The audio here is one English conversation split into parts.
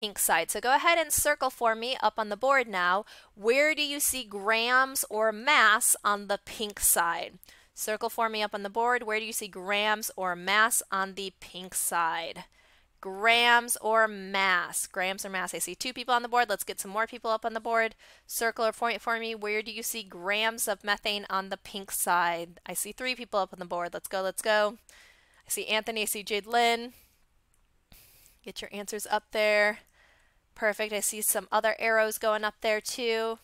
pink side. So go ahead and circle for me up on the board now. Where do you see grams or mass on the pink side? Circle for me up on the board. Where do you see grams or mass on the pink side? Grams or mass? Grams or mass? I see 2 people on the board. Let's get some more people up on the board. Circle or point for me. Where do you see grams of methane on the pink side? I see 3 people up on the board. Let's go, let's go. I see Anthony, I see Jade Lynn. Get your answers up there. Perfect. I see some other arrows going up there too.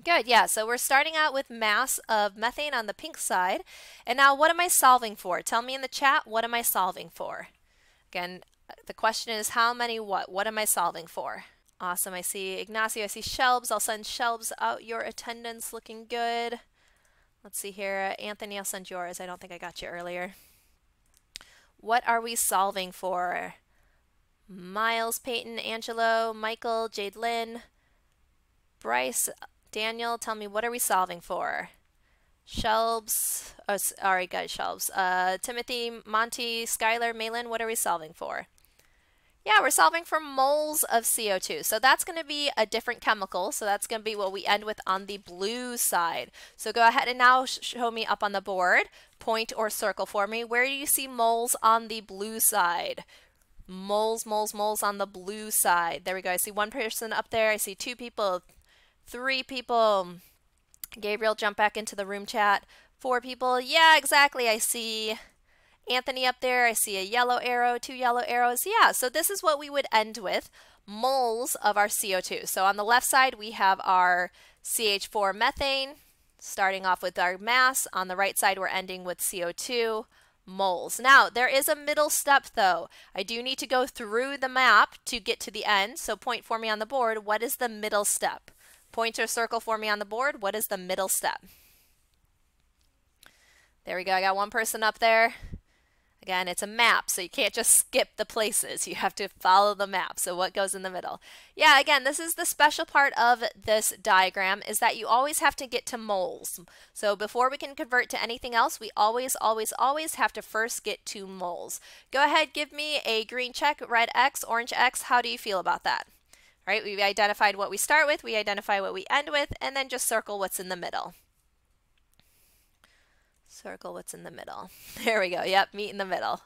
Good, yeah, so we're starting out with mass of methane on the pink side. And now what am I solving for? Tell me in the chat, what am I solving for? Again, the question is how many what? What am I solving for? Awesome, I see Ignacio, I see Shelbs. I'll send Shelbs out your attendance, looking good. Let's see here, Anthony, I'll send yours. I don't think I got you earlier. What are we solving for? Miles, Peyton, Angelo, Michael, Jade Lynn, Bryce, Daniel, tell me, what are we solving for? Shelbs, oh, all right, guys, Shelbs. Timothy, Monty, Skylar, Malin, what are we solving for? Yeah, we're solving for moles of CO2. So that's going to be a different chemical. So that's going to be what we end with on the blue side. So go ahead and now show me up on the board. Point or circle for me. Where do you see moles on the blue side? Moles, moles, moles on the blue side. There we go. I see 1 person up there. I see 2 people, 3 people. Gabriel, jump back into the room chat. 4 people. Yeah, exactly. I see Anthony up there. I see a yellow arrow, 2 yellow arrows. Yeah, so this is what we would end with, moles of our CO2. So on the left side, we have our CH4 methane, starting off with our mass. On the right side, we're ending with CO2. Moles. Now, there is a middle step though. I do need to go through the map to get to the end, so point for me on the board. What is the middle step? Point or circle for me on the board. What is the middle step? There we go. I got 1 person up there. Again, it's a map, so you can't just skip the places. You have to follow the map. So what goes in the middle? Yeah, again, this is the special part of this diagram, is that you always have to get to moles. So before we can convert to anything else, we always, always, always have to first get to moles. Go ahead, give me a green check, red X, orange X. How do you feel about that? All right, we've identified what we start with, we identify what we end with, and then just circle what's in the middle. Circle what's in the middle. There we go. Yep, meet in the middle.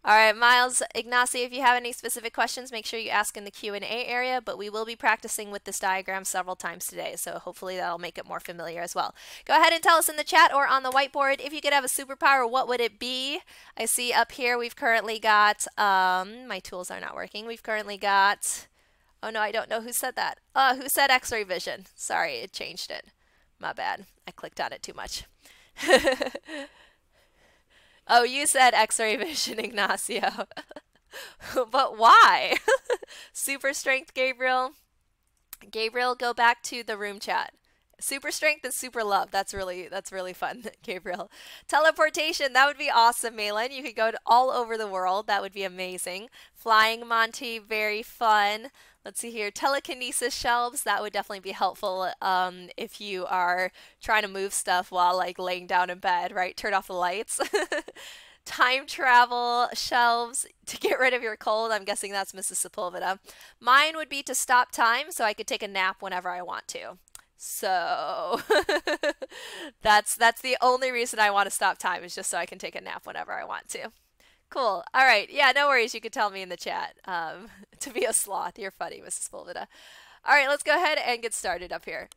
All right, Miles, Ignacio, if you have any specific questions, make sure you ask in the Q&A area, but we will be practicing with this diagram several times today, so hopefully that'll make it more familiar as well. Go ahead and tell us in the chat or on the whiteboard, if you could have a superpower, what would it be? I see up here we've currently got, my tools are not working, we've currently got, oh no, I don't know who said that. Who said X-ray vision? Sorry, it changed it. My bad, I clicked on it too much. Oh, you said X-ray vision, Ignacio. But why? Super strength, Gabriel. Gabriel, go back to the room chat. Super strength and super love. That's really fun, Gabriel. Teleportation, that would be awesome, Malin. You could go to all over the world. That would be amazing. Flying, Monty, very fun. Let's see here. Telekinesis, Shelves, that would definitely be helpful if you are trying to move stuff while like laying down in bed, right? Turn off the lights. Time travel, Shelves, to get rid of your cold. I'm guessing that's Mrs. Sepulveda. Mine would be to stop time so I could take a nap whenever I want to. So that's the only reason I want to stop time, is just so I can take a nap whenever I want to. Cool. All right. Yeah, no worries. You could tell me in the chat to be a sloth. You're funny, Mrs. Sepulveda. All right, let's go ahead and get started up here.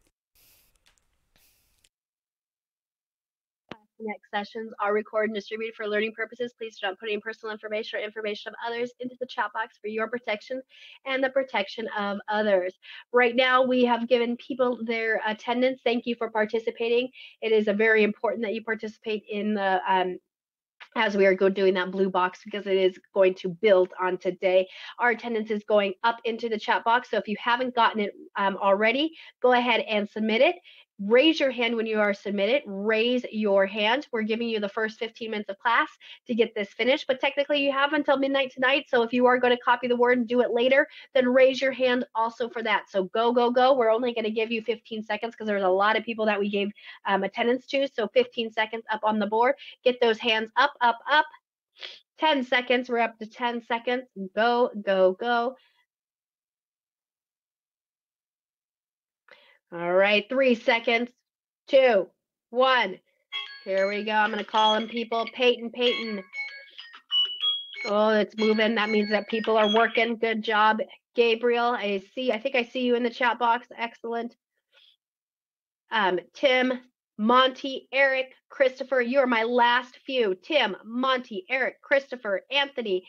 Next sessions are recorded and distributed for learning purposes. Please do not put any personal information or information of others into the chat box for your protection and the protection of others. Right now, we have given people their attendance. Thank you for participating. It is very important that you participate in the as we are doing that blue box, because it is going to build on today. Our attendance is going up into the chat box, so if you haven't gotten it already, go ahead and submit it. Raise your hand when you are submitted. Raise your hand. We're giving you the first 15 minutes of class to get this finished, but technically you have until midnight tonight, so if you are going to copy the word and do it later, then raise your hand also for that. So go, go, go. We're only going to give you 15 seconds because there's a lot of people that we gave attendance to, so 15 seconds up on the board. Get those hands up, up, up. 10 seconds. We're up to 10 seconds. Go, go, go. All right, 3 seconds. 2, 1. Here we go. I'm going to call in people. Peyton. Oh, it's moving. That means that people are working. Good job. Gabriel, I think I see you in the chat box. Excellent. Tim, Monty, Eric, Christopher, you are my last few. Tim, Monty, Eric, Christopher, Anthony.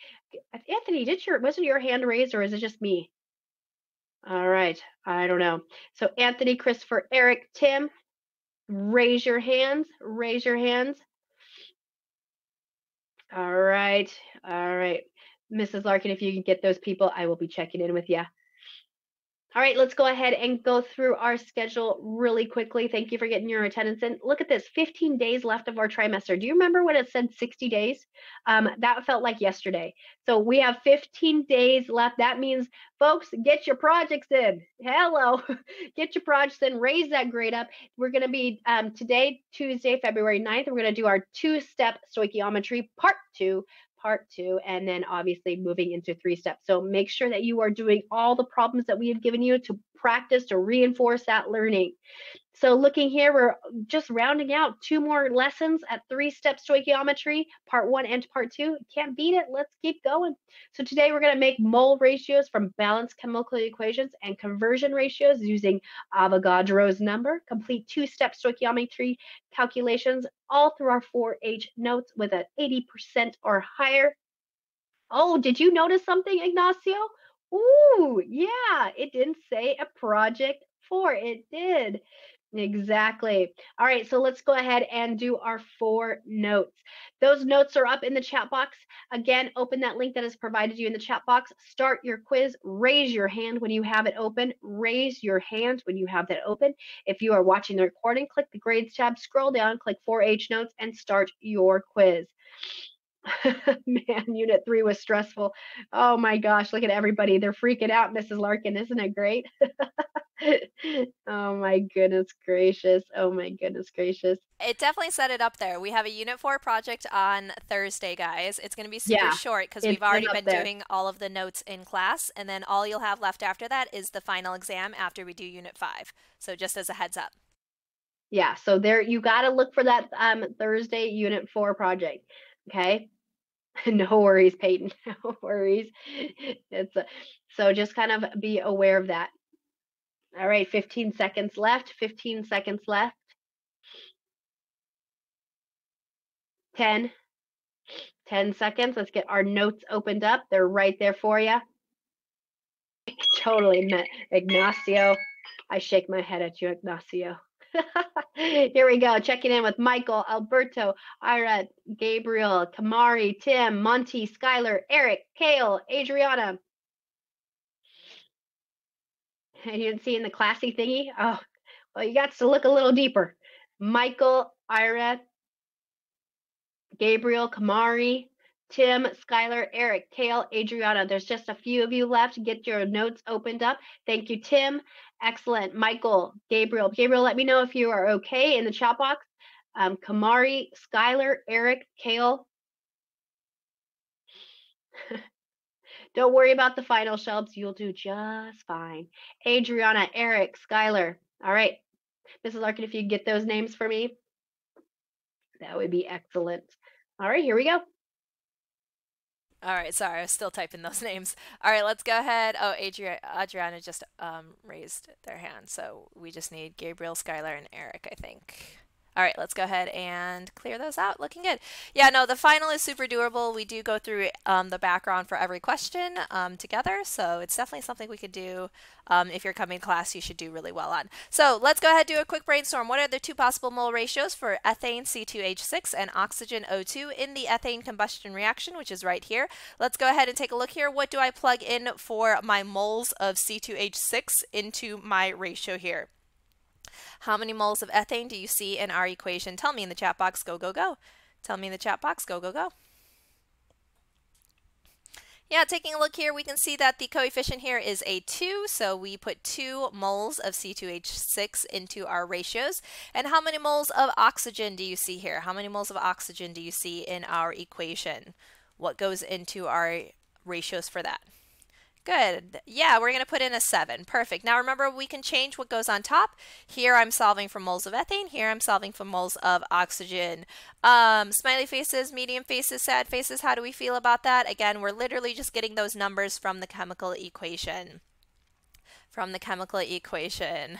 Anthony, wasn't your hand raised, or is it just me? All right, I don't know. So Anthony, Christopher, Eric, Tim, raise your hands. Raise your hands. All right. Mrs. Larkin, if you can get those people, I will be checking in with you. All right, let's go ahead and go through our schedule really quickly. Thank you for getting your attendance in. Look at this, 15 days left of our trimester. Do you remember when it said 60 days? That felt like yesterday. So we have 15 days left. That means, folks, get your projects in. Hello, get your projects in, raise that grade up. We're gonna be, today, Tuesday, February 9th, we're gonna do our 2-step stoichiometry part 2, and then obviously moving into 3 steps. So make sure that you are doing all the problems that we have given you to practice, to reinforce that learning. So looking here, we're just rounding out 2 more lessons at 3-step stoichiometry, part 1 and part 2. Can't beat it. Let's keep going. So today we're going to make mole ratios from balanced chemical equations and conversion ratios using Avogadro's number. Complete 2-step stoichiometry calculations all through our 4H notes with an 80% or higher. Oh, did you notice something, Ignacio? Ooh, yeah, it didn't say a project 4. It did. Exactly. All right, so let's go ahead and do our 4 notes. Those notes are up in the chat box. Again, open that link that is provided you in the chat box. Start your quiz. Raise your hand when you have it open. Raise your hand when you have that open. If you are watching the recording, click the grades tab, scroll down, click 4H notes, and start your quiz. Man, Unit 3 was stressful. Oh my gosh, look at everybody. They're freaking out, Mrs. Larkin. Isn't it great? Oh my goodness gracious. Oh my goodness gracious. It definitely set it up there. We have a Unit 4 project on Thursday, guys. It's going to be super Yeah, short because it's we've already up been there. doing all of the notes in class, and then all you'll have left after that is the final exam after we do Unit 5. So just as a heads up. Yeah, so there you got to look for that Thursday Unit 4 project. Okay? No worries, Peyton. No worries. So just kind of be aware of that. All right, 15 seconds left. 15 seconds left. 10. 10 seconds. Let's get our notes opened up. They're right there for you. Totally met Ignacio. I shake my head at you, Ignacio. Here we go. Checking in with Michael, Alberto, Ira, Gabriel, Kamari, Tim, Monty, Skylar, Eric, Kale, Adriana. You didn't see in the classy thingy? Oh, well, you got to look a little deeper. Michael, Ira, Gabriel, Kamari, Tim, Skylar, Eric, Kale, Adriana. There's just a few of you left. Get your notes opened up. Thank you, Tim. Excellent. Michael, Gabriel. Gabriel, let me know if you are okay in the chat box. Kamari, Skylar, Eric, Kale. Don't worry about the final, Shelbs. You'll do just fine. Adriana, Eric, Skylar. All right. Mrs. Larkin, if you get those names for me, that would be excellent. All right, here we go. All right, sorry, I was still typing those names. All right, let's go ahead. Oh, Adriana just raised their hand, so we just need Gabriel, Skylar, and Eric, I think. All right, let's go ahead and clear those out. Looking good. Yeah, no, the final is super doable. We do go through the background for every question together, so it's definitely something we could do. If you're coming to class, you should do really well on. So let's go ahead and do a quick brainstorm. What are the 2 possible mole ratios for ethane C2H6 and oxygen O2 in the ethane combustion reaction, which is right here? Let's go ahead and take a look here. What do I plug in for my moles of C2H6 into my ratio here? How many moles of ethane do you see in our equation? Tell me in the chat box. Go, go, go. Tell me in the chat box. Go, go, go. Yeah, taking a look here, we can see that the coefficient here is a 2, so we put 2 moles of C2H6 into our ratios. And how many moles of oxygen do you see here? How many moles of oxygen do you see in our equation? What goes into our ratios for that? Good. Yeah, we're going to put in a 7. Perfect. Now remember, we can change what goes on top. Here I'm solving for moles of ethane. Here I'm solving for moles of oxygen. Smiley faces, medium faces, sad faces. How do we feel about that? Again, we're literally just getting those numbers from the chemical equation. From the chemical equation.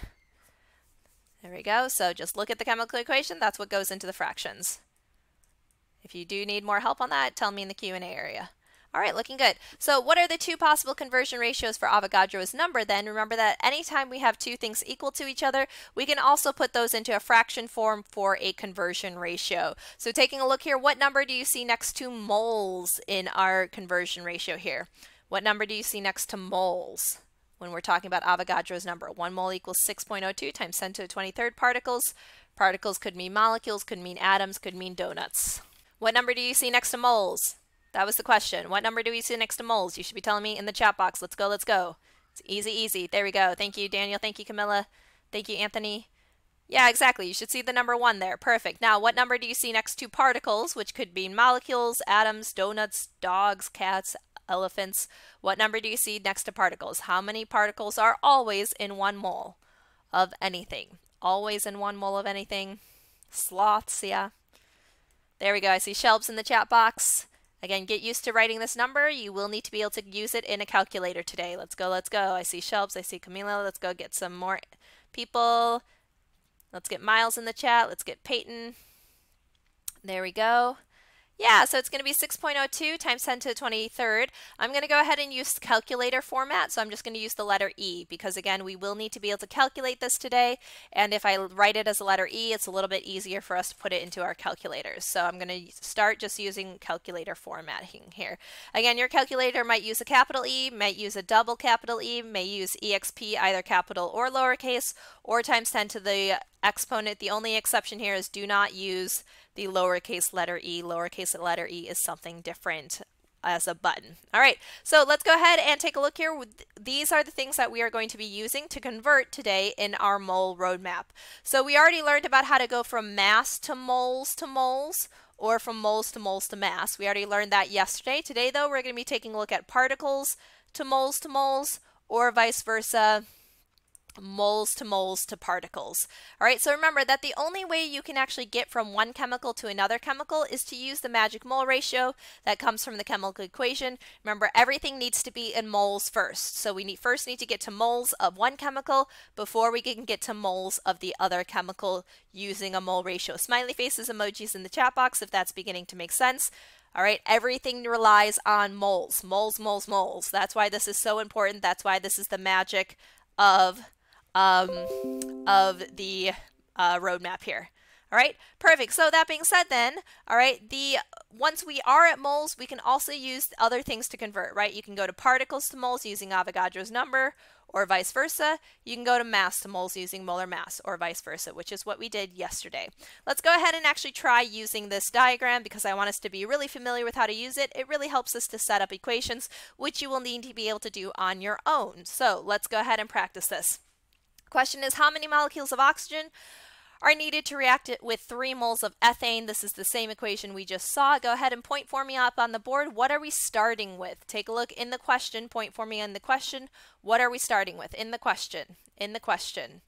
There we go. So just look at the chemical equation. That's what goes into the fractions. If you do need more help on that, tell me in the Q&A area. All right, looking good. So what are the two possible conversion ratios for Avogadro's number then? Remember that anytime we have two things equal to each other, we can also put those into a fraction form for a conversion ratio. So taking a look here, what number do you see next to moles in our conversion ratio here? What number do you see next to moles when we're talking about Avogadro's number? 1 mole equals 6.02 times 10 to the 23rd particles. Particles could mean molecules, could mean atoms, could mean donuts. What number do you see next to moles? That was the question. What number do we see next to moles? You should be telling me in the chat box. Let's go, let's go. It's easy, easy. There we go. Thank you, Daniel. Thank you, Camilla. Thank you, Anthony. Yeah, exactly. You should see the number 1 there. Perfect. Now, what number do you see next to particles, which could be molecules, atoms, donuts, dogs, cats, elephants? What number do you see next to particles? How many particles are always in 1 mole of anything? Always in 1 mole of anything? Sloths, yeah. There we go. I see Shelbs in the chat box. Again, get used to writing this number. You will need to be able to use it in a calculator today. Let's go, let's go. I see Shelbs, I see Camila. Let's go get some more people. Let's get Miles in the chat. Let's get Peyton. There we go. Yeah, so it's going to be 6.02 times 10 to the 23rd. I'm going to go ahead and use calculator format, so I'm just going to use the letter E because, again, we will need to be able to calculate this today, and if I write it as a letter E, it's a little bit easier for us to put it into our calculators. So I'm going to start just using calculator formatting here. Again, your calculator might use a capital E, might use a double capital E, may use EXP, either capital or lowercase, or times 10 to the exponent. The only exception here is do not use the lowercase letter E. Lowercase letter E is something different as a button. All right, so let's go ahead and take a look here. These are the things that we are going to be using to convert today in our mole roadmap. So we already learned about how to go from mass to moles, or from moles to mass. We already learned that yesterday. Today, though, we're going to be taking a look at particles to moles, or vice versa, moles to particles. All right, so remember that the only way you can actually get from one chemical to another chemical is to use the magic mole ratio that comes from the chemical equation. Remember, everything needs to be in moles first. So we first need to get to moles of one chemical before we can get to moles of the other chemical using a mole ratio. Smiley faces, emojis in the chat box if that's beginning to make sense. All right, everything relies on moles. Moles. That's why this is so important. That's why this is the magic of the roadmap here. All right, perfect. So that being said then, all right, once we are at moles, we can also use other things to convert, right? You can go to particles to moles using Avogadro's number, or vice versa. You can go to mass to moles using molar mass, or vice versa, which is what we did yesterday. Let's go ahead and actually try using this diagram because I want us to be really familiar with how to use it. It really helps us to set up equations, which you will need to be able to do on your own. So let's go ahead and practice this. Question is, how many molecules of oxygen are needed to react with 3 moles of ethane? This is the same equation we just saw. Go ahead and point for me up on the board. What are we starting with? Take a look in the question. Point for me in the question. What are we starting with? In the question. In the question.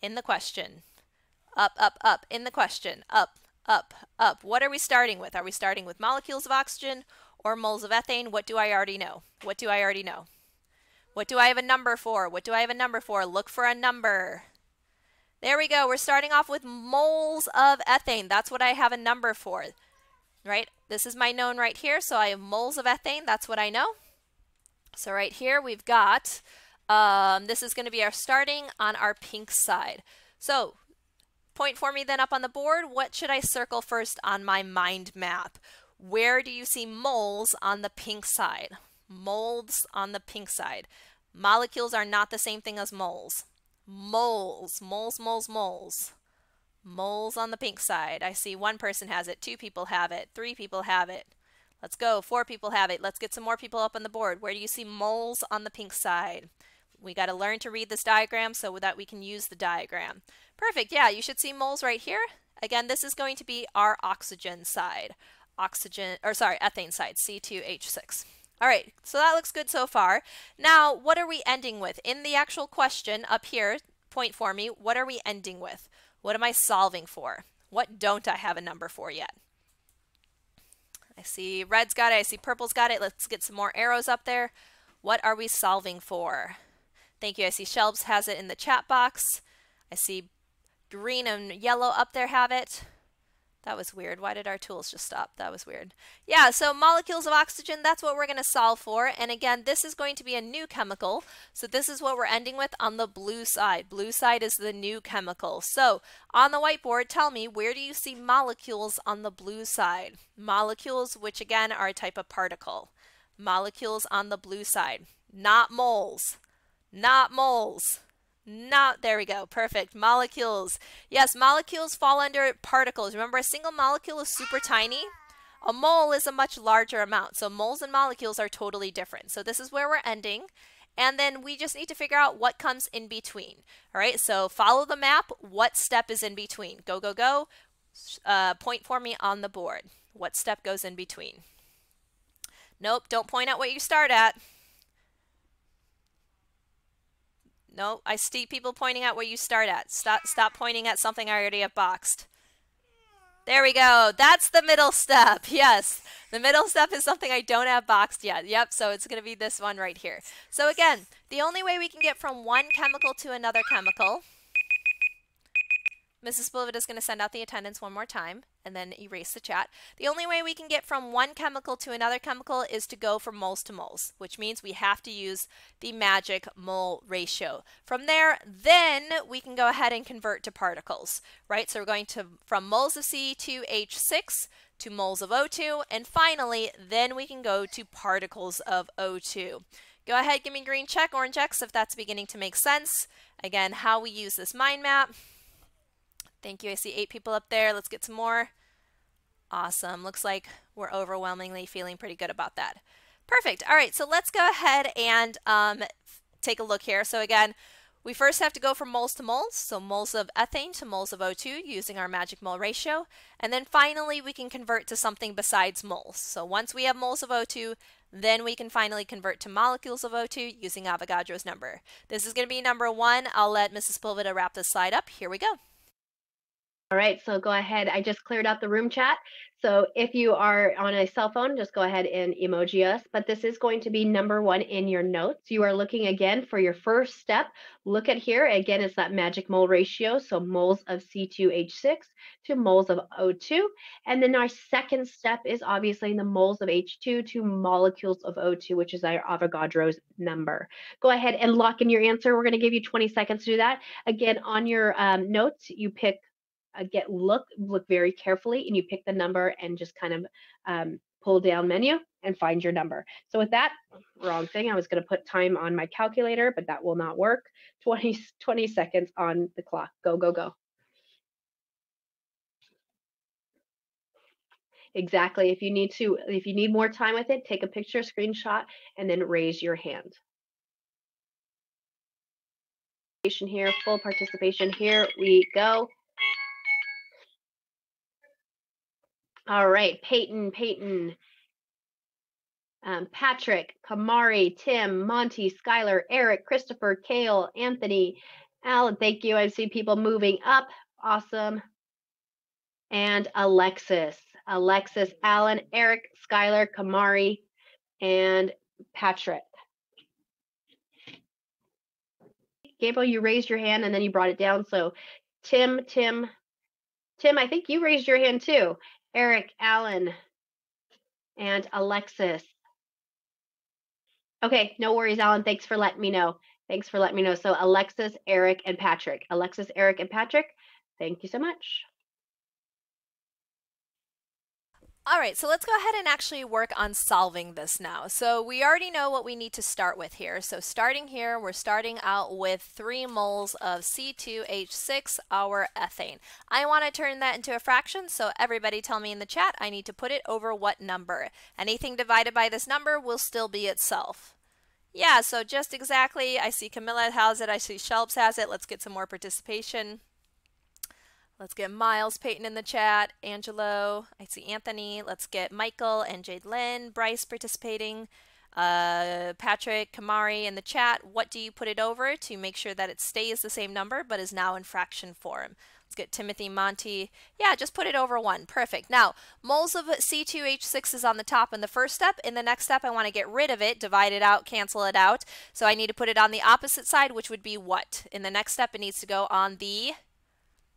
In the question. Up. In the question. Up. What are we starting with? Are we starting with molecules of oxygen or moles of ethane? What do I already know? What do I already know? What do I have a number for? What do I have a number for? Look for a number. There we go. We're starting off with moles of ethane. That's what I have a number for, right? This is my known right here. So I have moles of ethane. That's what I know. So right here we've got, this is going to be our starting on our pink side. So point for me then up on the board. What should I circle first on my mind map? Where do you see moles on the pink side? Moles on the pink side. Molecules are not the same thing as moles. Moles on the pink side. I see 1 person has it, 2 people have it, 3 people have it. Let's go, 4 people have it. Let's get some more people up on the board. Where do you see moles on the pink side? We got to learn to read this diagram so that we can use the diagram. Perfect, yeah, you should see moles right here. Again, this is going to be our oxygen side. Ethane side, C2H6. All right, so that looks good so far. Now, what are we ending with? In the actual question up here, point for me, what are we ending with? What am I solving for? What don't I have a number for yet? I see red's got it, I see purple's got it. Let's get some more arrows up there. What are we solving for? Thank you. I see Shelbs has it in the chat box. I see green and yellow up there have it. That was weird. Why did our tools just stop? That was weird. Yeah, so molecules of oxygen, that's what we're going to solve for. And again, this is going to be a new chemical. So this is what we're ending with on the blue side. Blue side is the new chemical. So on the whiteboard, tell me, where do you see molecules on the blue side? Molecules, which again are a type of particle. Molecules on the blue side. Not moles. Not moles. Not, there we go, perfect. Molecules. Yes, molecules fall under particles. Remember, a single molecule is super tiny. A mole is a much larger amount. So moles and molecules are totally different. So this is where we're ending. And then we just need to figure out what comes in between. All right, so follow the map. What step is in between? Go, go, go. Point for me on the board. What step goes in between? Nope, don't point at what you start at. No, I see people pointing at where you start at. Stop pointing at something I already have boxed. There we go. That's the middle step. Yes, the middle step is something I don't have boxed yet. Yep, so it's going to be this one right here. So again, the only way we can get from one chemical to another chemical, Mrs. Spillivet is going to send out the attendance one more time and then erase the chat. The only way we can get from one chemical to another chemical is to go from moles to moles, which means we have to use the magic mole ratio. From there, then we can go ahead and convert to particles, right? So we're going to from moles of C2H6 to moles of O2, and finally, then we can go to particles of O2. Go ahead, give me green check, orange X if that's beginning to make sense. Again, how we use this mind map. Thank you. I see 8 people up there. Let's get some more. Awesome. Looks like we're overwhelmingly feeling pretty good about that. Perfect. All right, so let's go ahead and take a look here. So again, we first have to go from moles to moles, so moles of ethane to moles of O2 using our magic mole ratio. And then finally, we can convert to something besides moles. So once we have moles of O2, then we can finally convert to molecules of O2 using Avogadro's number. This is going to be number 1. I'll let Mrs. Pulvita wrap this slide up. Here we go. All right, so go ahead. I just cleared out the room chat. So if you are on a cell phone, just go ahead and emoji us. But this is going to be number 1 in your notes. You are looking again for your first step. Look at here. Again, it's that magic mole ratio. So moles of C2H6 to moles of O2. And then our second step is obviously the moles of H2 to molecules of O2, which is our Avogadro's number. Go ahead and lock in your answer. We're going to give you 20 seconds to do that. Again, on your notes, you pick look very carefully, and you pick the number and just kind of pull down menu and find your number. So with that, wrong thing. I was going to put time on my calculator, but that will not work. 20 seconds on the clock. Go, go, go. Exactly. If you need more time with it, take a picture, screenshot, and then raise your hand. Here, full participation. Here we go. All right, Peyton, Patrick, Kamari, Tim, Monty, Skylar, Eric, Christopher, Kale, Anthony, Alan, thank you. I see people moving up. Awesome. And Alexis, Alan, Eric, Skylar, Kamari, and Patrick. Gabriel, you raised your hand and then you brought it down. So Tim, I think you raised your hand too. Eric, Alan, and Alexis. Okay, no worries, Alan. Thanks for letting me know. So Alexis, Eric, and Patrick. Alexis, Eric, and Patrick, thank you so much. All right, so let's go ahead and actually work on solving this now. So we already know what we need to start with here. So starting here, we're starting out with 3 moles of C2H6, our ethane. I want to turn that into a fraction, so everybody tell me in the chat I need to put it over what number. Anything divided by this number will still be itself. Yeah, so just exactly, I see Camilla has it, I see Shelbs has it. Let's get some more participation. Let's get Miles Peyton in the chat, Angelo, I see Anthony. Let's get Michael and Jade Lynn, Bryce participating. Patrick Kamari in the chat, what do you put it over to make sure that it stays the same number but is now in fraction form? Let's get Timothy Monty. Yeah, just put it over 1. Perfect. Now, moles of C2H6 is on the top in the first step. In the next step, I want to get rid of it, divide it out, cancel it out. So I need to put it on the opposite side, which would be what? In the next step, it needs to go on the...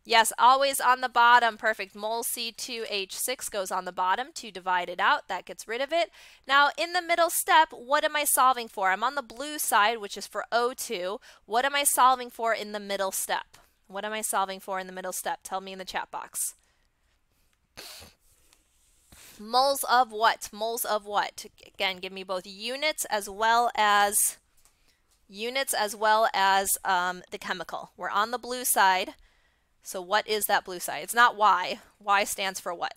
Yes, always on the bottom. Perfect. Mole C2H6 goes on the bottom to divide it out. That gets rid of it. Now, in the middle step, what am I solving for? I'm on the blue side, which is for O2. What am I solving for in the middle step? What am I solving for in the middle step? Tell me in the chat box. Moles of what? Moles of what? Again, give me both units as well as the chemical. We're on the blue side. So what is that blue side? It's not Y. Y stands for what?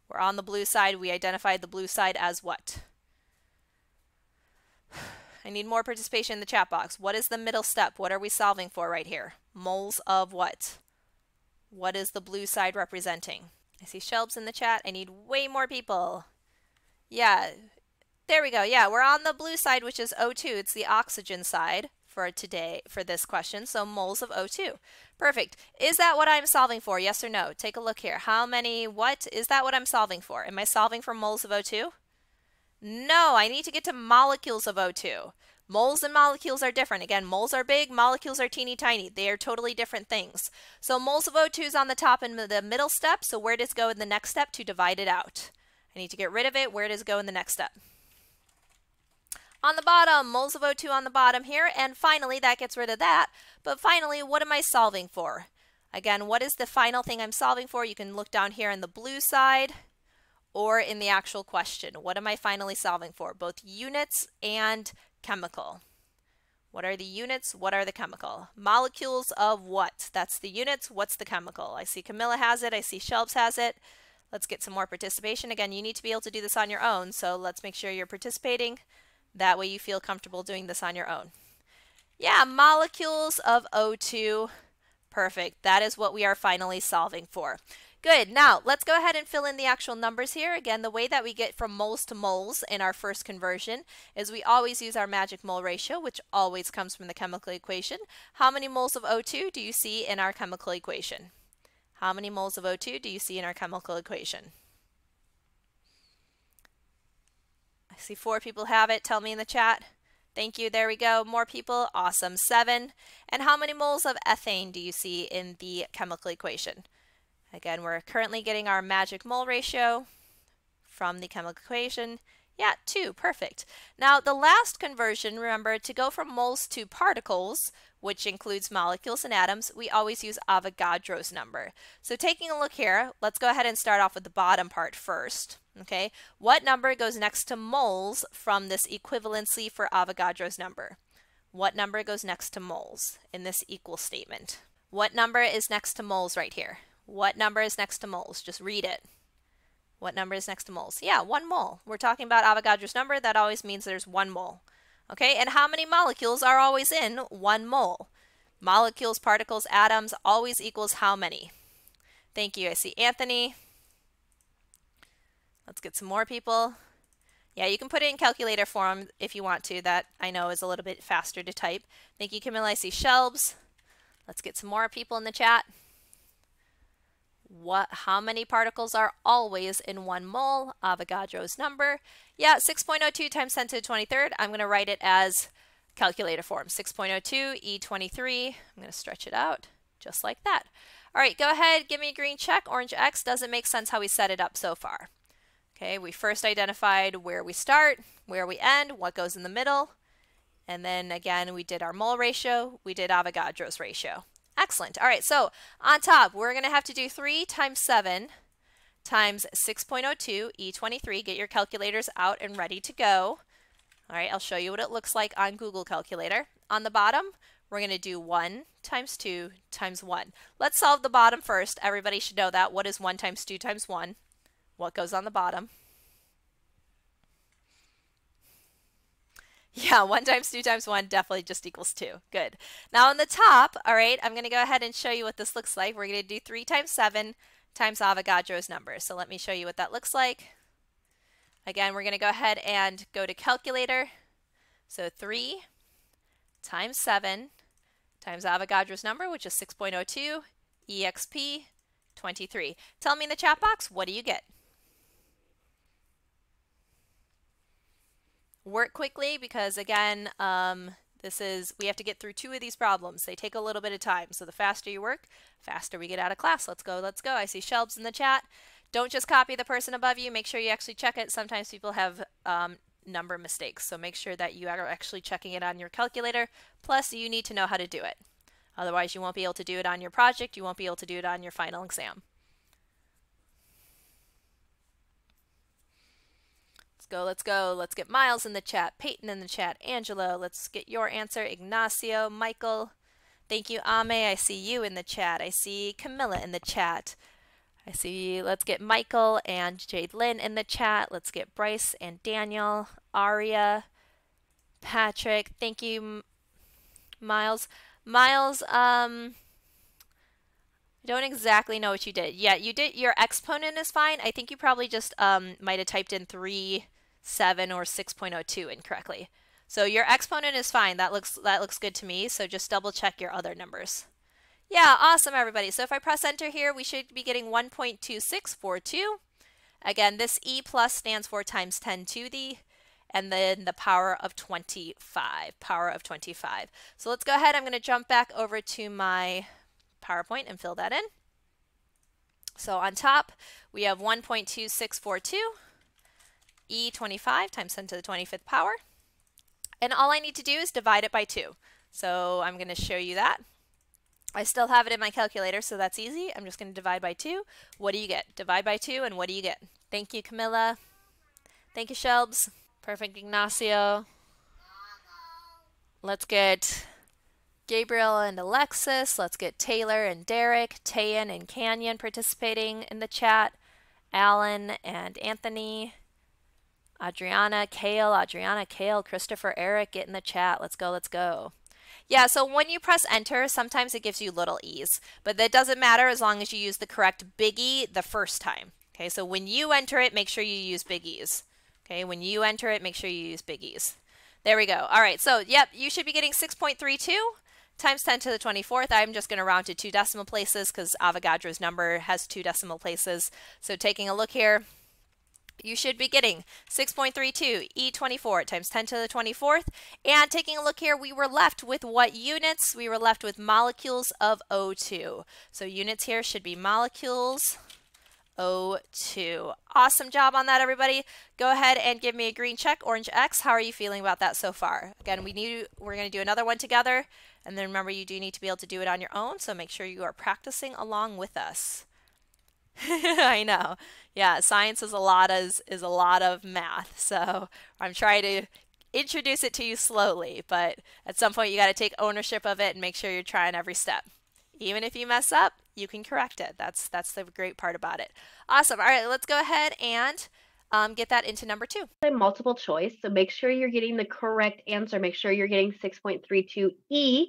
We're on the blue side. We identified the blue side as what? I need more participation in the chat box. What is the middle step? What are we solving for right here? Moles of what? What is the blue side representing? I see Shelbs in the chat. I need way more people. Yeah, there we go. Yeah, we're on the blue side, which is O2. It's the oxygen side for today, for this question. So moles of O2. Perfect. Is that what I'm solving for? Yes or no? Take a look here. How many, what? Is that what I'm solving for? Am I solving for moles of O2? No, I need to get to molecules of O2. Moles and molecules are different. Again, moles are big, molecules are teeny tiny. They are totally different things. So moles of O2 is on the top in the middle step. So where does it go in the next step? To divide it out. I need to get rid of it. Where does it go in the next step? On the bottom, moles of O2 on the bottom here, and finally that gets rid of that. But finally, what am I solving for? Again, what is the final thing I'm solving for? You can look down here on the blue side or in the actual question. What am I finally solving for? Both units and chemical. What are the units? What are the chemical? Molecules of what? That's the units. What's the chemical? I see Camilla has it. I see Shelbs has it. Let's get some more participation. Again, you need to be able to do this on your own, so let's make sure you're participating. That way you feel comfortable doing this on your own. Yeah, molecules of O2. Perfect. That is what we are finally solving for. Good. Now, let's go ahead and fill in the actual numbers here. Again, the way that we get from moles to moles in our first conversion is we always use our magic mole ratio, which always comes from the chemical equation. How many moles of O2 do you see in our chemical equation? How many moles of O2 do you see in our chemical equation? I see 4 people have it. Tell me in the chat. Thank you. There we go. More people. Awesome. 7. And how many moles of ethane do you see in the chemical equation? Again, we're currently getting our magic mole ratio from the chemical equation. Yeah, 2. Perfect. Now, the last conversion, remember, to go from moles to particles, which includes molecules and atoms, we always use Avogadro's number. So taking a look here, let's go ahead and start off with the bottom part first. Okay, what number goes next to moles from this equivalency for Avogadro's number? What number goes next to moles in this equal statement? What number is next to moles right here? What number is next to moles? Just read it. What number is next to moles? Yeah, 1 mole. We're talking about Avogadro's number. That always means there's 1 mole. Okay, and how many molecules are always in 1 mole? Molecules, particles, atoms always equals how many? Thank you. I see Anthony. Let's get some more people. Yeah, you can put it in calculator form if you want to. That I know is a little bit faster to type. Thank you, Camilla. I see Shelbs. Let's get some more people in the chat. How many particles are always in 1 mole? Avogadro's number. Yeah, 6.02 times 10 to the 23rd. I'm going to write it as calculator form. 6.02 E23. I'm going to stretch it out just like that. All right, go ahead. Give me a green check. Orange X. Doesn't make sense how we set it up so far. Okay, we first identified where we start, where we end, what goes in the middle. And then again, we did our mole ratio. We did Avogadro's ratio. Excellent. All right, so on top, we're going to have to do 3 times 7 times 6.02 E23. Get your calculators out and ready to go. All right, I'll show you what it looks like on Google Calculator. On the bottom, we're going to do 1 times 2 times 1. Let's solve the bottom first. Everybody should know that. What is 1 times 2 times 1? What goes on the bottom? Yeah, 1 times 2 times 1 definitely just equals 2. Good. Now on the top, all right, I'm going to go ahead and show you what this looks like. We're going to do 3 times 7 times Avogadro's number. So let me show you what that looks like. Again, we're going to go ahead and go to calculator. So 3 times 7 times Avogadro's number, which is 6.02, exp 23. Tell me in the chat box, what do you get? Work quickly because again, we have to get through 2 of these problems. They take a little bit of time. So the faster you work, faster we get out of class. Let's go, let's go. I see Shelbs in the chat. Don't just copy the person above you. Make sure you actually check it. Sometimes people have number mistakes. So make sure that you are actually checking it on your calculator. Plus, you need to know how to do it. Otherwise, you won't be able to do it on your project. You won't be able to do it on your final exam. Let's go, let's go. Let's get Miles in the chat, Peyton in the chat, Angelo. Let's get your answer. Ignacio, Michael. Thank you, Ame. I see you in the chat. I see Camilla in the chat. I see, let's get Michael and Jade Lynn in the chat. Let's get Bryce and Daniel, Aria, Patrick. Thank you, Miles. Miles, I don't exactly know what you did. Yeah, you did. Your exponent is fine. I think you probably just might have typed in 3, 7, or 6.02 incorrectly. So your exponent is fine. That looks good to me. So just double check your other numbers. Yeah, awesome, everybody. So if I press enter here, we should be getting 1.2642. Again, this E plus stands for times 10 to the, and then the power of 25. Power of 25. So let's go ahead. I'm going to jump back over to my PowerPoint and fill that in. So on top, we have 1.2642 E25 times 10 to the 25th power. And all I need to do is divide it by 2. So I'm going to show you that. I still have it in my calculator, so that's easy. I'm just going to divide by 2. What do you get? Divide by 2, and what do you get? Thank you, Camilla. Thank you, Shelbs. Perfect, Ignacio. Let's get Gabriel and Alexis. Let's get Taylor and Derek, Tayan and Canyon participating in the chat. Alan and Anthony. Adriana, Kale, Christopher, Eric, get in the chat. Let's go, let's go. Yeah, so when you press enter, sometimes it gives you little e's, but that doesn't matter as long as you use the correct big E the first time. Okay, so when you enter it, make sure you use big E's. Okay, when you enter it, make sure you use big E's. There we go. All right, so yep, you should be getting 6.32 times 10 to the 24th. I'm just going to round to 2 decimal places because Avogadro's number has 2 decimal places. So taking a look here, you should be getting 6.32 E24 times 10 to the 24th. And taking a look here, we were left with what units? We were left with molecules of O2. So units here should be molecules O2. Awesome job on that, everybody. Go ahead and give me a green check, orange X. How are you feeling about that so far? Again, we're going to do another one together. And then remember, you do need to be able to do it on your own. So make sure you are practicing along with us. I know. Yeah, science is a lot of math. So I'm trying to introduce it to you slowly, but at some point you got to take ownership of it and make sure you're trying every step. Even if you mess up, you can correct it. That's the great part about it. Awesome. All right, let's go ahead and get that into number 2. Multiple choice, so make sure you're getting the correct answer. Make sure you're getting 6.32 E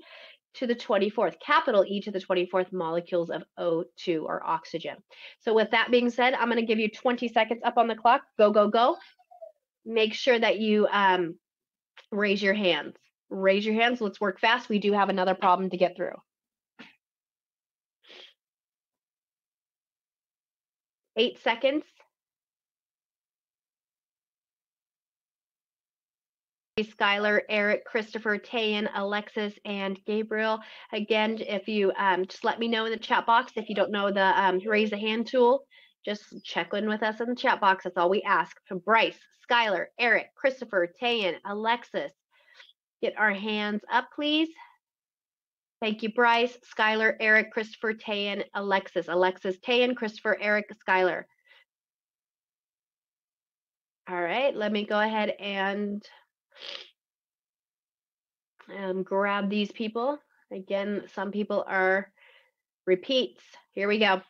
to the 24th, capital E to the 24th molecules of O2 or oxygen. So with that being said, I'm going to give you 20 seconds up on the clock. Go, go, go. Make sure that you raise your hands. Raise your hands. Let's work fast. We do have another problem to get through. 8 seconds. Skylar, Eric, Christopher, Tayan, Alexis, and Gabriel. Again, if you just let me know in the chat box if you don't know the raise a hand tool, just check in with us in the chat box. That's all we ask. So Bryce, Skylar, Eric, Christopher, Tayan, Alexis, get our hands up, please. Thank you, Bryce, Skylar, Eric, Christopher, Tayan, Alexis. Alexis, Tayan, Christopher, Eric, Skylar. All right, let me go ahead and grab these people. Again, some people are repeats. Here we go.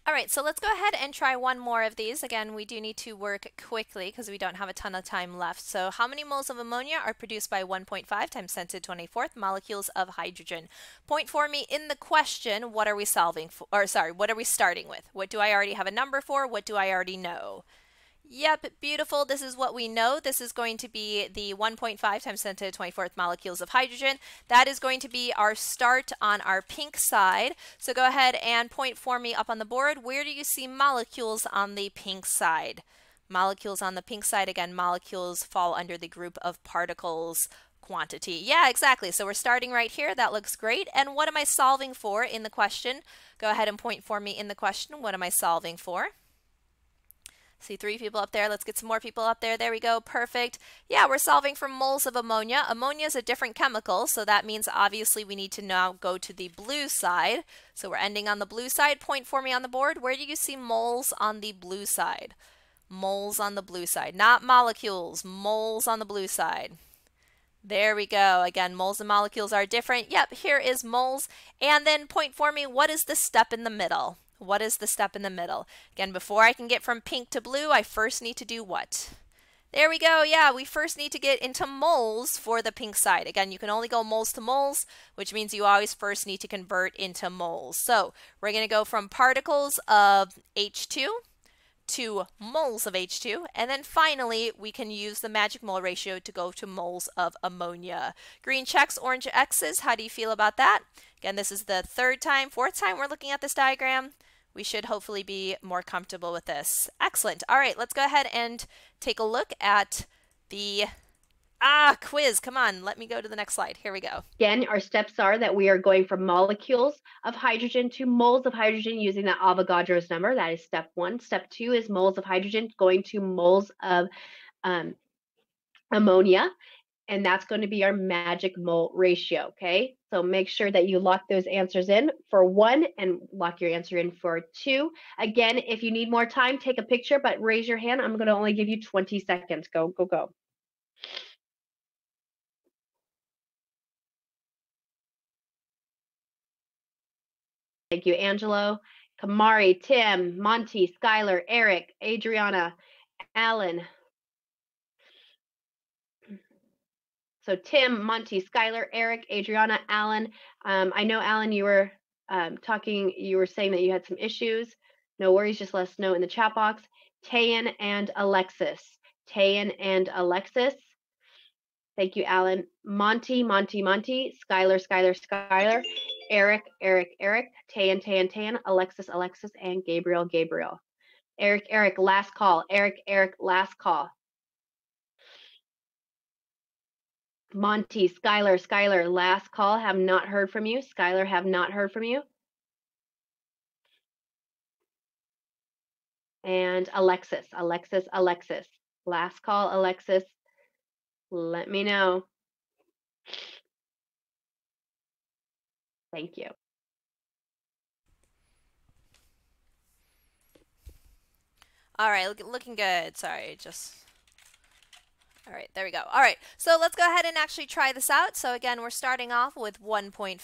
All right, so let's go ahead and try one more of these. Again, we do need to work quickly because we don't have a ton of time left. So how many moles of ammonia are produced by 1.5 times 10 to the 24th molecules of hydrogen? Point for me in the question, what are we solving for, or sorry, what are we starting with? What do I already have a number for? What do I already know? Yep, beautiful. This is what we know. This is going to be the 1.5 times 10 to the 24th molecules of hydrogen. That is going to be our start on our pink side. So go ahead and point for me up on the board. Where do you see molecules on the pink side? Molecules on the pink side, again, molecules fall under the group of particles quantity. Yeah, exactly. So we're starting right here. That looks great. And what am I solving for in the question? Go ahead and point for me in the question. What am I solving for? See 3 people up there. Let's get some more people up there. There we go. Perfect. Yeah, we're solving for moles of ammonia. Ammonia is a different chemical, so that means obviously we need to now go to the blue side. So we're ending on the blue side. Point for me on the board. Where do you see moles on the blue side? Moles on the blue side. Not molecules. Moles on the blue side. There we go. Again, moles and molecules are different. Yep, here is moles. And then point for me, what is the step in the middle? What is the step in the middle? Again, before I can get from pink to blue, I first need to do what? There we go. Yeah, we first need to get into moles for the pink side. Again, you can only go moles to moles, which means you always first need to convert into moles. So we're going to go from particles of H2 to moles of H2, and then finally we can use the magic mole ratio to go to moles of ammonia. Green checks, orange X's. How do you feel about that? Again, this is the fourth time we're looking at this diagram. We should hopefully be more comfortable with this. Excellent. All right, let's go ahead and take a look at the quiz. Come on, let me go to the next slide. Here we go. Again, our steps are that we are going from molecules of hydrogen to moles of hydrogen using the Avogadro's number. That is step 1. Step 2 is moles of hydrogen going to moles of ammonia. And that's going to be our magic mole ratio, okay? So make sure that you lock those answers in for 1 and lock your answer in for 2. Again, if you need more time, take a picture, but raise your hand. I'm going to only give you 20 seconds. Go, go, go. Thank you, Angelo, Kamari, Tim, Monty, Skylar, Eric, Adriana, Alan. So Tim, Monty, Skylar, Eric, Adriana, Alan. I know, Alan, you were you were saying that you had some issues. No worries, just let us know in the chat box. Tayan and Alexis. Tayan and Alexis. Thank you, Alan. Monty, Monty, Monty, Skylar, Skylar, Skylar, Eric, Eric, Eric, Tayan, Tayan, Tayan, Alexis, Alexis, and Gabriel, Gabriel. Eric, Eric, last call. Eric, Eric, last call. Monty, Skylar, Skylar, last call. Have not heard from you. Skylar, have not heard from you. And Alexis, Alexis, Alexis. Last call, Alexis. Let me know. Thank you. All right, looking good. Sorry, all right, there we go. All right, so let's go ahead and actually try this out. So again, we're starting off with 1.5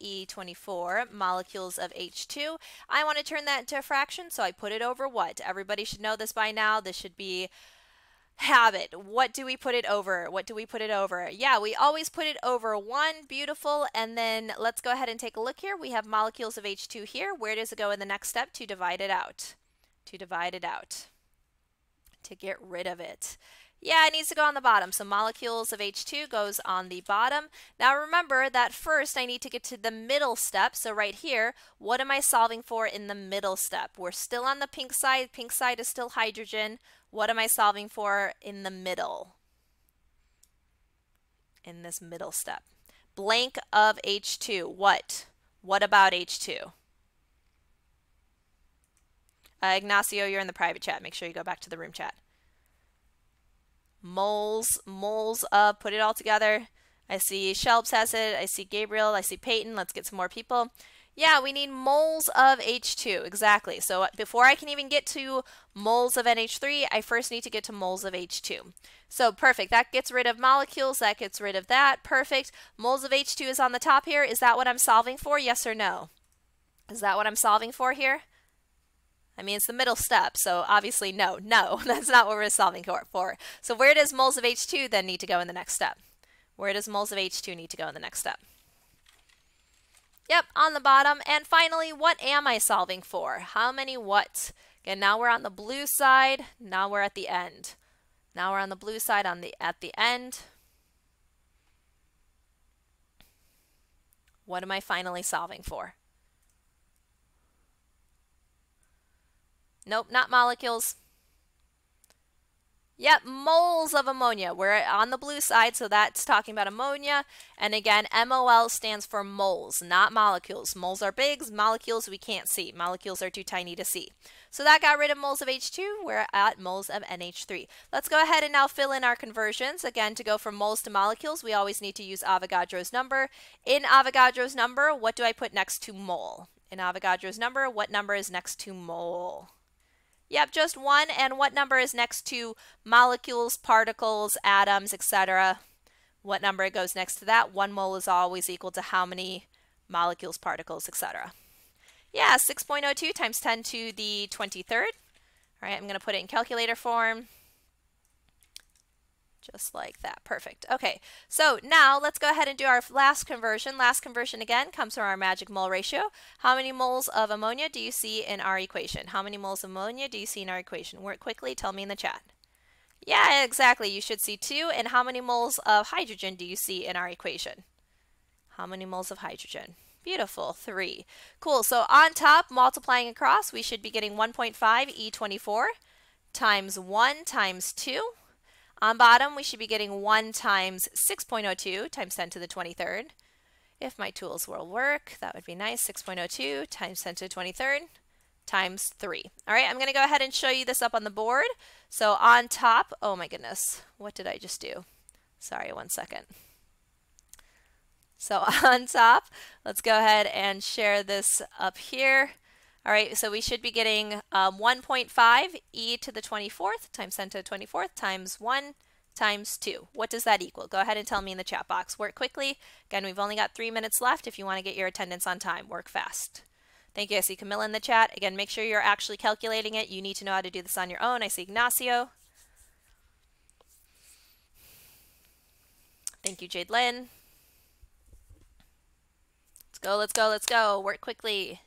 E24 molecules of H2. I want to turn that into a fraction, so I put it over what? Everybody should know this by now. This should be habit. What do we put it over? What do we put it over? Yeah, we always put it over 1. Beautiful. And then let's go ahead and take a look here. We have molecules of H2 here. Where does it go in the next step? To divide it out. To divide it out. To get rid of it. Yeah, it needs to go on the bottom. So molecules of H2 goes on the bottom. Now remember that first I need to get to the middle step. So right here, what am I solving for in the middle step? We're still on the pink side. Pink side is still hydrogen. What am I solving for in the middle? In this middle step. Blank of H2. What? What about H2? Ignacio, you're in the private chat. Make sure you go back to the room chat. Moles of, put it all together. I see Shelbs has it. I see Gabriel. I see Peyton. Let's get some more people. Yeah, we need moles of H2. Exactly. So before I can even get to moles of NH3, I first need to get to moles of H2. So perfect. That gets rid of molecules. That gets rid of that. Perfect. Moles of H2 is on the top here. Is that what I'm solving for? Yes or no? Is that what I'm solving for here? I mean, it's the middle step, so obviously no, that's not what we're solving for. So where does moles of H2 then need to go in the next step? Where does moles of H2 need to go in the next step? Yep, on the bottom. And finally, what am I solving for? How many what? Again, now we're on the blue side. Now we're at the end. Now we're on the blue side at the end. What am I finally solving for? Nope, not molecules. Yep, moles of ammonia. We're on the blue side, so that's talking about ammonia. And again, MOL stands for moles, not molecules. Moles are big, molecules we can't see. Molecules are too tiny to see. So that got rid of moles of H2. We're at moles of NH3. Let's go ahead and now fill in our conversions. Again, to go from moles to molecules, we always need to use Avogadro's number. In Avogadro's number, what do I put next to mole? In Avogadro's number, what number is next to mole? Yep, just one. And what number is next to molecules, particles, atoms, etc.? What number goes next to that? 1 mole is always equal to how many molecules, particles, etc.? Yeah, 6.02 times 10 to the 23rd. All right, I'm going to put it in calculator form. Just like that. Perfect. Okay, so now let's go ahead and do our last conversion. Last conversion again comes from our magic mole ratio. How many moles of ammonia do you see in our equation? How many moles of ammonia do you see in our equation? Work quickly. Tell me in the chat. Yeah, exactly. You should see 2. And how many moles of hydrogen do you see in our equation? How many moles of hydrogen? Beautiful. 3. Cool. So on top, multiplying across, we should be getting 1.5 E24 times 1 times 2. On bottom, we should be getting 1 times 6.02 times 10 to the 23rd. If my tools will work, that would be nice. 6.02 times 10 to the 23rd times 3. All right, I'm going to go ahead and show you this up on the board. So on top, oh my goodness, what did I just do? Sorry, one second. So on top, let's go ahead and share this up here. All right, so we should be getting 1.5 e to the 24th times 10 to the 24th times 1 times 2. What does that equal? Go ahead and tell me in the chat box. Work quickly. Again, we've only got 3 minutes left if you want to get your attendance on time. Work fast. Thank you. I see Camilla in the chat. Again, make sure you're actually calculating it. You need to know how to do this on your own. I see Ignacio. Thank you, Jade Lynn. Let's go, let's go, let's go. Work quickly.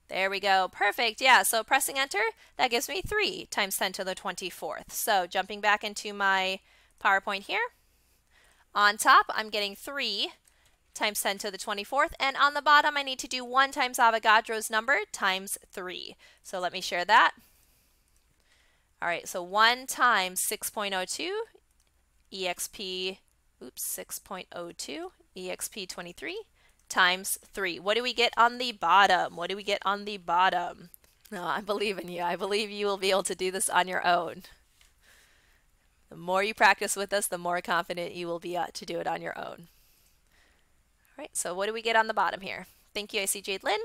There we go. Perfect. Yeah, so pressing enter, that gives me 3 times 10 to the 24th. So jumping back into my PowerPoint here. On top, I'm getting 3 times 10 to the 24th. And on the bottom, I need to do 1 times Avogadro's number times 3. So let me share that. All right, so 1 times 6.02 exp, 6.02 exp23 times 3. What do we get on the bottom? What do we get on the bottom? No, I believe in you. I believe you will be able to do this on your own. The more you practice with us, the more confident you will be to do it on your own. All right, so what do we get on the bottom here? Thank you. I see Jade Lynn.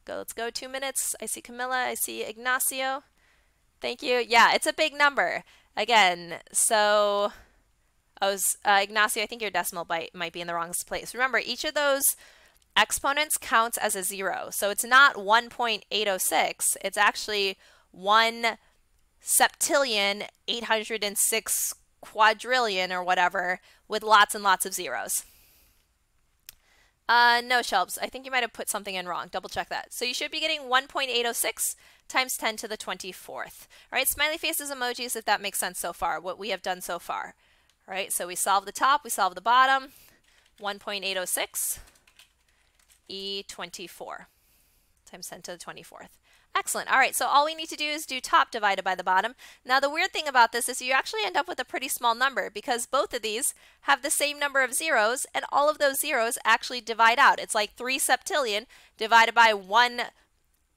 Let's go 2 minutes. I see Camilla. I see Ignacio. Thank you. Yeah, it's a big number. Again, so Ignacio, I think your decimal might be in the wrong place. Remember, each of those exponents counts as a 0. So it's not 1.806. It's actually 1 septillion, 806 quadrillion or whatever with lots and lots of zeros. No, Shelbs. I think you might have put something in wrong. Double check that. So you should be getting 1.806 times 10 to the 24th. All right, smiley faces, emojis, if that makes sense so far, what we have done so far. All right, so we solve the top, we solve the bottom. 1.806 E24 times 10 to the 24th. Excellent. All right, so all we need to do is do top divided by the bottom. Now the weird thing about this is you actually end up with a pretty small number because both of these have the same number of zeros and all of those zeros actually divide out. It's like 3 septillion divided by 1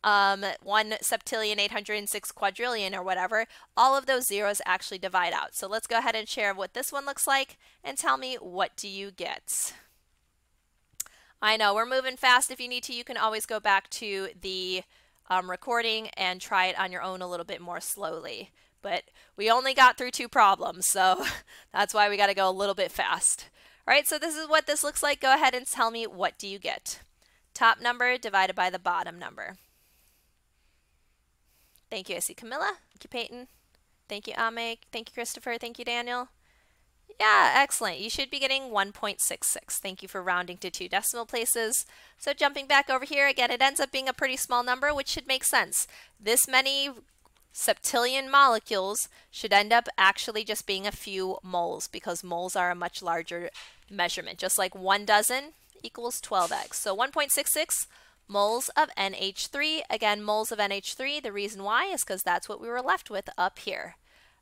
septillion, 806 quadrillion or whatever. All of those zeros actually divide out. So let's go ahead and share what this one looks like and tell me, what do you get? I know we're moving fast. If you need to, you can always go back to the recording and try it on your own a little bit more slowly. But we only got through 2 problems, so that's why we got to go a little bit fast. All right, so this is what this looks like. Go ahead and tell me, what do you get? Top number divided by the bottom number. Thank you. I see Camilla. Thank you, Peyton. Thank you, Ame. Thank you, Christopher. Thank you, Daniel. Yeah, excellent. You should be getting 1.66. Thank you for rounding to 2 decimal places. So jumping back over here, again, it ends up being a pretty small number, which should make sense. This many septillion molecules should end up actually just being a few moles, because moles are a much larger measurement. Just like 1 dozen equals 12 eggs. So 1.66 moles of NH3. Again, moles of NH3. The reason why is because that's what we were left with up here.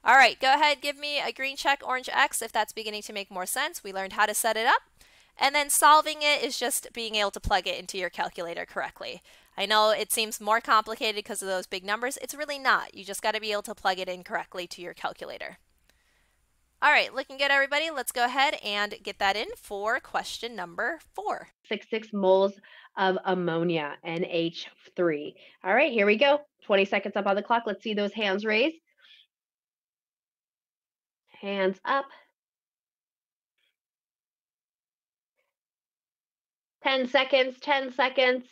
All right, go ahead, give me a green check, orange X if that's beginning to make more sense. We learned how to set it up. And then solving it is just being able to plug it into your calculator correctly. I know it seems more complicated because of those big numbers. It's really not. You just got to be able to plug it in correctly to your calculator. All right, looking good, everybody. Let's go ahead and get that in for question number 4. 66 moles of ammonia, NH3. All right, here we go. 20 seconds up on the clock. Let's see those hands raised. Hands up. 10 seconds, 10 seconds.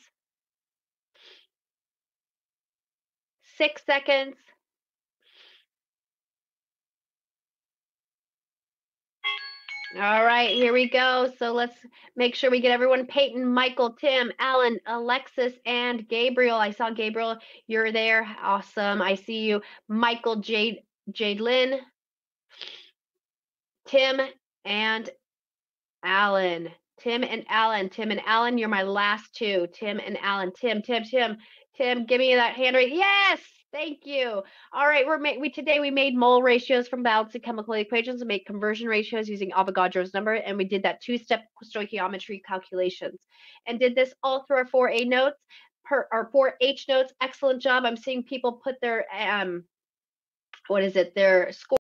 6 seconds. All right, here we go. So let's make sure we get everyone. Peyton, Michael, Tim, Alan, Alexis, and Gabriel. I saw Gabriel. You're there. Awesome. I see you. Michael, Jade Lynn, Tim, and Alan. Tim and Alan, you're my last two. Tim and Alan. Tim, give me that hand raise. Yes, thank you. All right, today we made mole ratios from balancing chemical equations and made conversion ratios using Avogadro's number, and we did that 2-step stoichiometry calculations, and did this all through our 4A notes, our 4H notes. Excellent job. I'm seeing people put their their score